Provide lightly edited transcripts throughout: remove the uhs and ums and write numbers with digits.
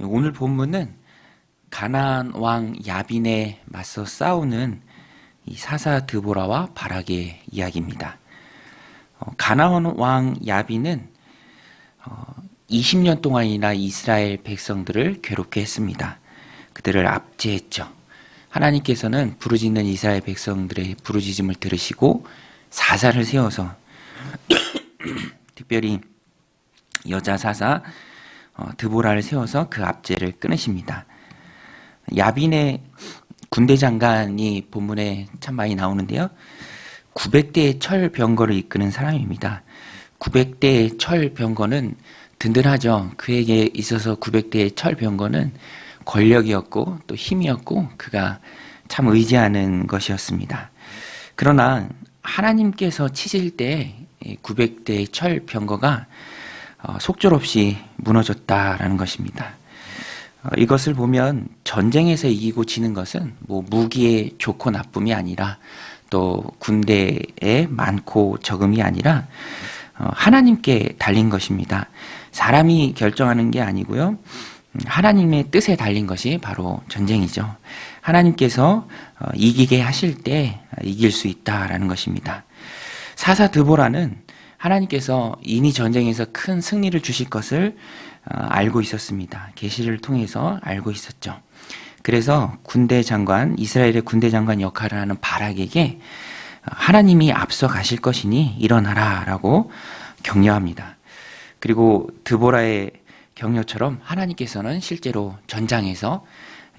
오늘 본문은 가나안 왕 야빈에 맞서 싸우는 이 사사 드보라와 바락의 이야기입니다. 가나안 왕 야빈은 20년 동안이나 이스라엘 백성들을 괴롭게 했습니다. 그들을 압제했죠. 하나님께서는 부르짖는 이스라엘 백성들의 부르짖음을 들으시고 사사를 세워서 특별히 여자 사사 드보라를 세워서 그 압제를 끊으십니다. 야빈의 군대 장관이 본문에 참 많이 나오는데요. 900대의 철병거를 이끄는 사람입니다. 900대의 철병거는 든든하죠. 그에게 있어서 900대의 철병거는 권력이었고 또 힘이었고 그가 참 의지하는 것이었습니다. 그러나 하나님께서 치실 때 900대의 철병거가 속절없이 무너졌다라는 것입니다. 이것을 보면 전쟁에서 이기고 지는 것은 무기의 좋고 나쁨이 아니라 또 군대의 많고 적음이 아니라 하나님께 달린 것입니다. 사람이 결정하는 게 아니고요. 하나님의 뜻에 달린 것이 바로 전쟁이죠. 하나님께서 이기게 하실 때 이길 수 있다라는 것입니다. 사사 드보라는 하나님께서 이미 전쟁에서 큰 승리를 주실 것을 알고 있었습니다. 계시를 통해서 알고 있었죠. 그래서 군대 장관, 이스라엘의 군대 장관 역할을 하는 바락에게 하나님이 앞서 가실 것이니 일어나라 라고 격려합니다. 그리고 드보라의 격려처럼 하나님께서는 실제로 전장에서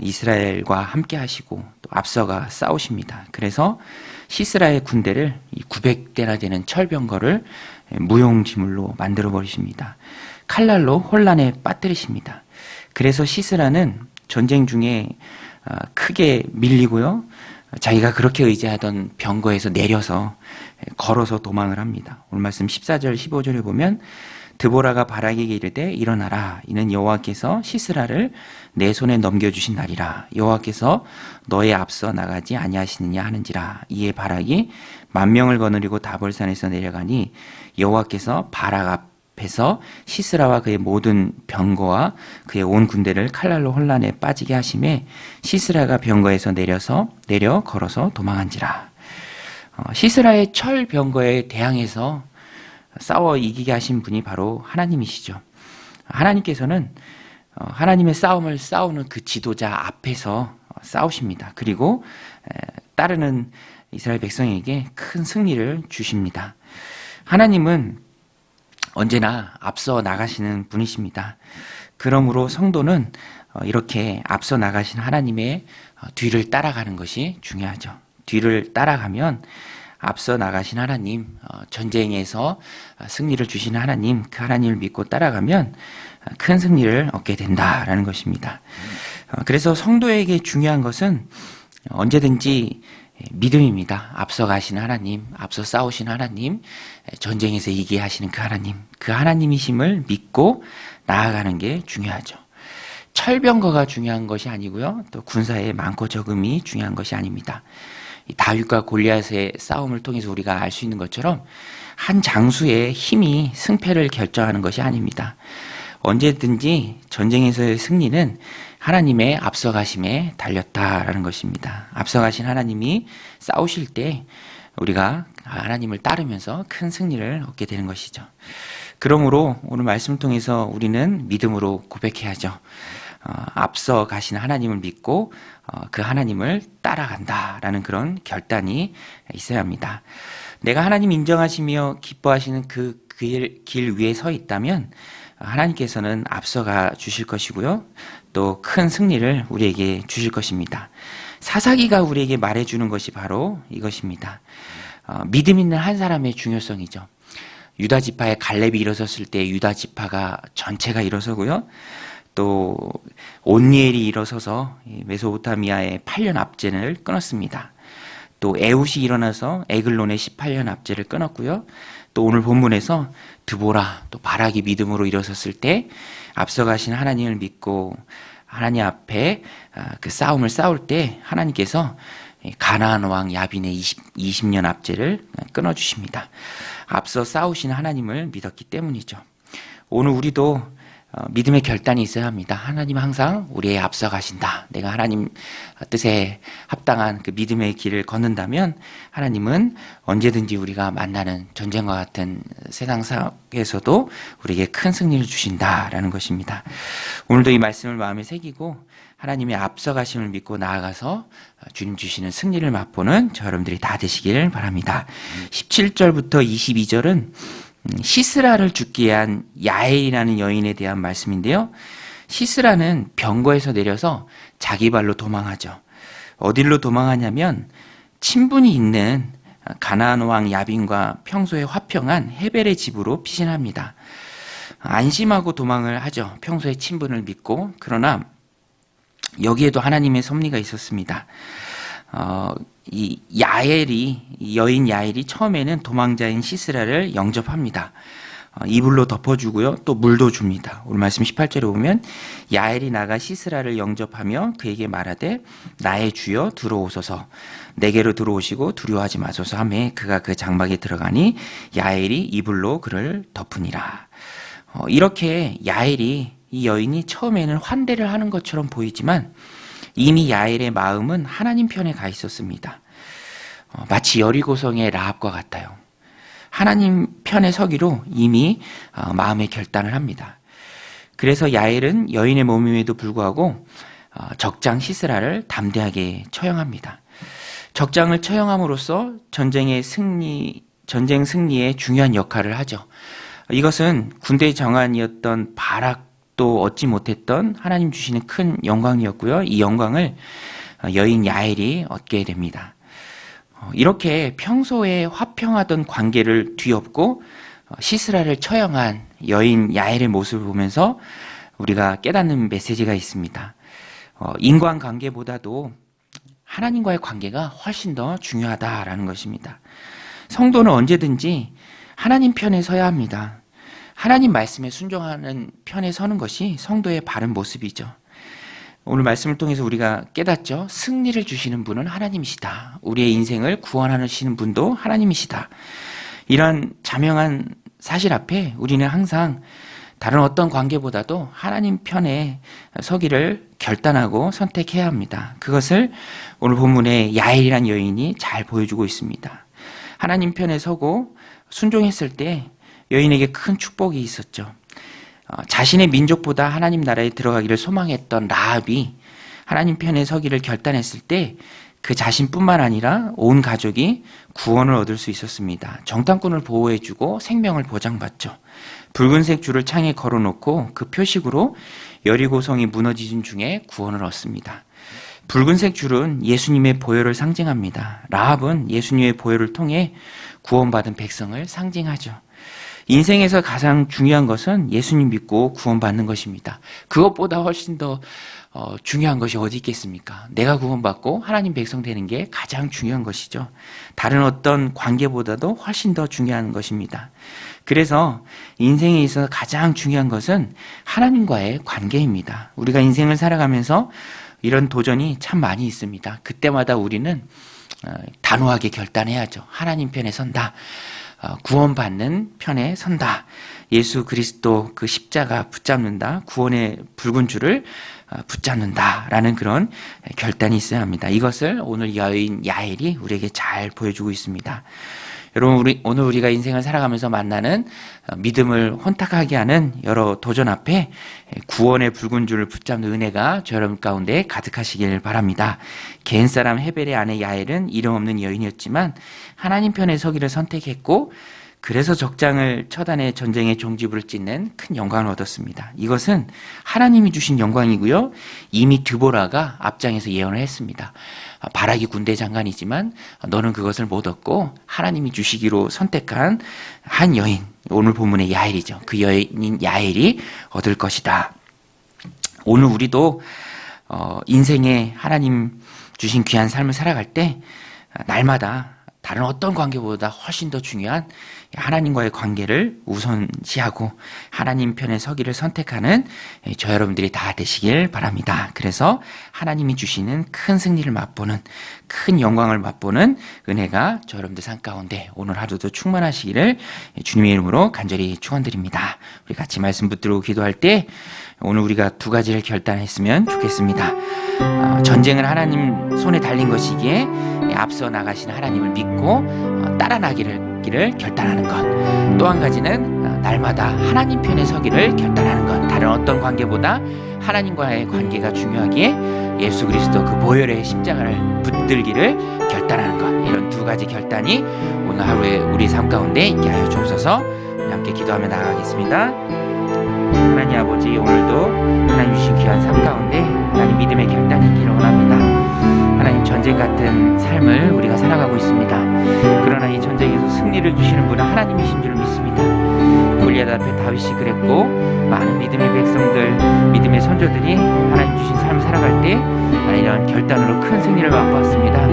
이스라엘과 함께 하시고 또 앞서가 싸우십니다. 그래서 시스라의 군대를 900대나 되는 철병거를 무용지물로 만들어 버리십니다. 칼날로 혼란에 빠뜨리십니다. 그래서 시스라는 전쟁 중에 크게 밀리고요. 자기가 그렇게 의지하던 병거에서 내려서 걸어서 도망을 합니다. 오늘 말씀 14절 15절에 보면 드보라가 바락에게 이르되 일어나라 이는 여호와께서 시스라를 내 손에 넘겨주신 날이라 여호와께서 너의 앞서 나가지 아니하시느냐 하는지라 이에 바락이 10,000명을 거느리고 다볼산에서 내려가니 여호와께서 바락 앞에서 시스라와 그의 모든 병거와 그의 온 군대를 칼날로 혼란에 빠지게 하심에 시스라가 병거에서 내려 걸어서 도망한지라. 시스라의 철 병거에 대항해서 싸워 이기게 하신 분이 바로 하나님이시죠. 하나님께서는 하나님의 싸움을 싸우는 그 지도자 앞에서 싸우십니다. 그리고 따르는 이스라엘 백성에게 큰 승리를 주십니다. 하나님은 언제나 앞서 나가시는 분이십니다. 그러므로 성도는 이렇게 앞서 나가신 하나님의 뒤를 따라가는 것이 중요하죠. 뒤를 따라가면 앞서 나가신 하나님, 전쟁에서 승리를 주시는 하나님, 그 하나님을 믿고 따라가면 큰 승리를 얻게 된다라는 것입니다. 그래서 성도에게 중요한 것은 언제든지 믿음입니다. 앞서 가시는 하나님, 앞서 싸우신 하나님, 전쟁에서 이기게 하시는 그 하나님이심을 믿고 나아가는 게 중요하죠. 철병거가 중요한 것이 아니고요. 또 군사의 많고 적음이 중요한 것이 아닙니다. 다윗과 골리앗의 싸움을 통해서 우리가 알 수 있는 것처럼 한 장수의 힘이 승패를 결정하는 것이 아닙니다. 언제든지 전쟁에서의 승리는 하나님의 앞서가심에 달렸다라는 것입니다. 앞서가신 하나님이 싸우실 때 우리가 하나님을 따르면서 큰 승리를 얻게 되는 것이죠. 그러므로 오늘 말씀을 통해서 우리는 믿음으로 고백해야죠. 앞서 가신 하나님을 믿고 그 하나님을 따라간다라는 그런 결단이 있어야 합니다. 내가 하나님 인정하시며 기뻐하시는 그 길 위에 서 있다면 하나님께서는 앞서가 주실 것이고요. 또 큰 승리를 우리에게 주실 것입니다. 사사기가 우리에게 말해주는 것이 바로 이것입니다. 믿음 있는 한 사람의 중요성이죠. 유다 지파의 갈렙이 일어섰을 때 유다 지파가 전체가 일어서고요. 또 온니엘이 일어서서 메소포타미아의 8년 압제를 끊었습니다. 또 에훗이 일어나서 에글론의 18년 압제를 끊었고요. 또 오늘 본문에서 드보라 또 바락이 믿음으로 일어섰을 때 앞서가신 하나님을 믿고 하나님 앞에 그 싸움을 싸울 때 하나님께서 가나안 왕 야빈의 20년 압제를 끊어주십니다. 앞서 싸우신 하나님을 믿었기 때문이죠. 오늘 우리도 믿음의 결단이 있어야 합니다. 하나님은 항상 우리에 앞서가신다. 내가 하나님 뜻에 합당한 그 믿음의 길을 걷는다면 하나님은 언제든지 우리가 만나는 전쟁과 같은 세상 속에서도 우리에게 큰 승리를 주신다라는 것입니다. 오늘도 이 말씀을 마음에 새기고 하나님의 앞서가심을 믿고 나아가서 주님 주시는 승리를 맛보는 저 여러분들이 다 되시길 바랍니다. 17절부터 22절은 시스라를 죽게 한 야엘이라는 여인에 대한 말씀인데요. 시스라는 병거에서 내려서 자기 발로 도망하죠. 어디로 도망하냐면 친분이 있는 가나안 왕 야빈과 평소에 화평한 헤벨의 집으로 피신합니다. 안심하고 도망을 하죠. 평소에 친분을 믿고. 그러나 여기에도 하나님의 섭리가 있었습니다. 이 여인 야엘이 처음에는 도망자인 시스라를 영접합니다. 이불로 덮어주고요. 또 물도 줍니다. 오늘 말씀 18절에 보면 야엘이 나가 시스라를 영접하며 그에게 말하되 나의 주여 들어오소서 내게로 들어오시고 두려워하지 마소서 하매 그가 그 장막에 들어가니 야엘이 이불로 그를 덮으니라. 이렇게 야엘이 이 여인이 처음에는 환대를 하는 것처럼 보이지만 이미 야엘의 마음은 하나님 편에 가 있었습니다. 마치 여리고성의 라합과 같아요. 하나님 편에 서기로 이미 마음의 결단을 합니다. 그래서 야엘은 여인의 몸임에도 불구하고 적장 시스라를 담대하게 처형합니다. 적장을 처형함으로써 전쟁 승리에 중요한 역할을 하죠. 이것은 군대 정관이었던 바락도 얻지 못했던 하나님 주시는 큰 영광이었고요. 이 영광을 여인 야엘이 얻게 됩니다. 이렇게 평소에 화평하던 관계를 뒤엎고 시스라를 처형한 여인 야엘의 모습을 보면서 우리가 깨닫는 메시지가 있습니다. 인간관계보다도 하나님과의 관계가 훨씬 더 중요하다라는 것입니다. 성도는 언제든지 하나님 편에 서야 합니다. 하나님 말씀에 순종하는 편에 서는 것이 성도의 바른 모습이죠. 오늘 말씀을 통해서 우리가 깨닫죠. 승리를 주시는 분은 하나님이시다. 우리의 인생을 구원하시는 분도 하나님이시다. 이런 자명한 사실 앞에 우리는 항상 다른 어떤 관계보다도 하나님 편에 서기를 결단하고 선택해야 합니다. 그것을 오늘 본문의 야엘이라는 여인이 잘 보여주고 있습니다. 하나님 편에 서고 순종했을 때 여인에게 큰 축복이 있었죠. 자신의 민족보다 하나님 나라에 들어가기를 소망했던 라합이 하나님 편에 서기를 결단했을 때 그 자신뿐만 아니라 온 가족이 구원을 얻을 수 있었습니다. 정탐꾼을 보호해주고 생명을 보장받죠. 붉은색 줄을 창에 걸어놓고 그 표식으로 여리고성이 무너지는 중에 구원을 얻습니다. 붉은색 줄은 예수님의 보혈을 상징합니다. 라합은 예수님의 보혈을 통해 구원받은 백성을 상징하죠. 인생에서 가장 중요한 것은 예수님 믿고 구원받는 것입니다. 그것보다 훨씬 더 중요한 것이 어디 있겠습니까? 내가 구원받고 하나님 백성 되는 게 가장 중요한 것이죠. 다른 어떤 관계보다도 훨씬 더 중요한 것입니다. 그래서 인생에 있어서 가장 중요한 것은 하나님과의 관계입니다. 우리가 인생을 살아가면서 이런 도전이 참 많이 있습니다. 그때마다 우리는 단호하게 결단해야죠. 하나님 편에 선다. 구원받는 편에 선다. 예수 그리스도 그 십자가 붙잡는다. 구원의 붉은 줄을 붙잡는다라는 그런 결단이 있어야 합니다. 이것을 오늘 여인 야엘이 우리에게 잘 보여주고 있습니다. 여러분, 오늘 우리가 인생을 살아가면서 만나는 믿음을 혼탁하게 하는 여러 도전 앞에 구원의 붉은 줄을 붙잡는 은혜가 저 여러분 가운데 가득하시길 바랍니다. 겐 사람 헤벨의 아내 야엘은 이름 없는 여인이었지만 하나님 편에 서기를 선택했고 그래서 적장을 처단해 전쟁의 종지부를 찢는 큰 영광을 얻었습니다. 이것은 하나님이 주신 영광이고요. 이미 드보라가 앞장에서 예언을 했습니다. 바락이 군대 장관이지만 너는 그것을 못 얻고 하나님이 주시기로 선택한 한 여인, 오늘 본문의 야엘이죠. 그 여인인 야엘이 얻을 것이다. 오늘 우리도 인생에 하나님 주신 귀한 삶을 살아갈 때 날마다 다른 어떤 관계보다 훨씬 더 중요한 하나님과의 관계를 우선시하고 하나님 편에 서기를 선택하는 저 여러분들이 다 되시길 바랍니다. 그래서 하나님이 주시는 큰 승리를 맛보는, 큰 영광을 맛보는 은혜가 저 여러분들 삶 가운데 오늘 하루도 충만하시기를 주님의 이름으로 간절히 축원드립니다. 우리 같이 말씀 붙들고 기도할 때 오늘 우리가 두 가지를 결단했으면 좋겠습니다. 전쟁은 하나님 손에 달린 것이기에 앞서 나가시는 하나님을 믿고 따라 나기를 결단하는 것. 또 한 가지는 날마다 하나님 편에 서기를 결단하는 것. 다른 어떤 관계보다 하나님과의 관계가 중요하기에 예수 그리스도 그 보혈의 십자가를 붙들기를 결단하는 것. 이런 두 가지 결단이 오늘 하루에 우리 삶 가운데 있게 하여 주옵소서. 함께 기도하며 나아가겠습니다. 하나님 아버지, 오늘도 하나님 주신 귀한 삶 가운데 하나님 믿음의 결단이 있기를 원합니다. 하나님, 전쟁 같은 삶을 우리가 살아가고 있습니다. 그러나 이 전쟁에서 승리를 주시는 분은 하나님이신 줄 믿습니다. 골리앗 앞에 다윗이 그랬고 많은 믿음의 백성들, 믿음의 선조들이 하나님 주신 삶을 살아갈 때 이런 결단으로 큰 승리를 맛보았습니다.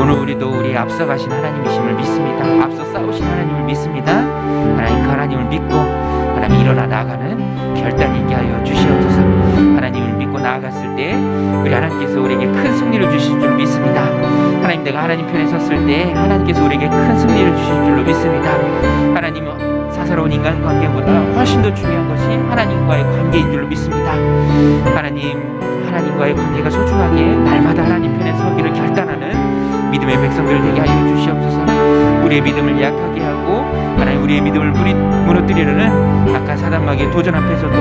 오늘 우리도 우리 앞서 가신 하나님이심을 믿습니다. 앞서 싸우신 하나님을 믿습니다. 하나님, 그 하나님을 믿고 하나님 일어나 나아가는 결단이 있게 하여 주시옵소서. 하나님을 믿고 나아갔을 때 우리 하나님께서 우리에게 큰 승리를 주실 줄 믿습니다. 하나님, 내가 하나님 편에 섰을 때 하나님께서 우리에게 큰 승리를 주실 줄로 믿습니다. 하나님은 사사로운 인간관계보다 훨씬 더 중요한 것이 하나님과의 관계인 줄로 믿습니다. 하나님과의 관계가 소중하게 날마다 하나님 편에 서기를 결단하는 믿음의 백성들 되게 하여 주시옵소서. 우리의 믿음을 약하게 하고 하나님, 우리의 믿음을 무너뜨리려는 악한 사단마귀의 도전 앞에서도